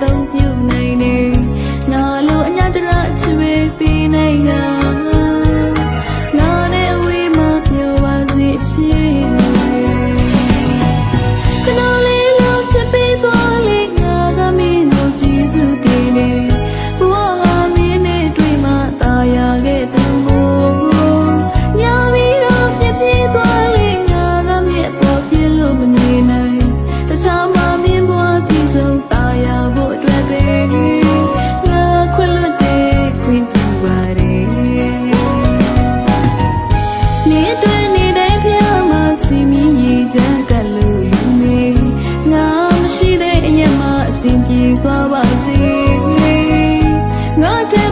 သုံးပြုနိုင်နေငါလိုအညာတရချစ်ပဲပြီးနိုင်ငါနဲ့အဝေးမှာပြောပါစေချစ်ခဏလေးလောက်ချစ်ပြီးသွားလေငါကမင်းတို့ကျေးဇူးတင်နေဘဝဟာမင်းနဲ့တွေ့မှသာယာခဲ့သူမို့ညာပြီးတော့ပြည့်ပြည့်သွားလေငါကမြတ်ပေါ်ပြလို့မနေနိုင်တခြားမှမင်းဘဝဒီဆုံးသာယာဖို့အတွက်ပဲငါခွင့်လွတ်တဲ့ခွင့်ပြုပါတယ်နေတွေ့နေတဲ့ဖျားမှာစီမီရေချမ်းကလို့လူနေငါမရှိတဲ့အရက်မှာအစဉ်ပြေသွားပါစေငါတဲ့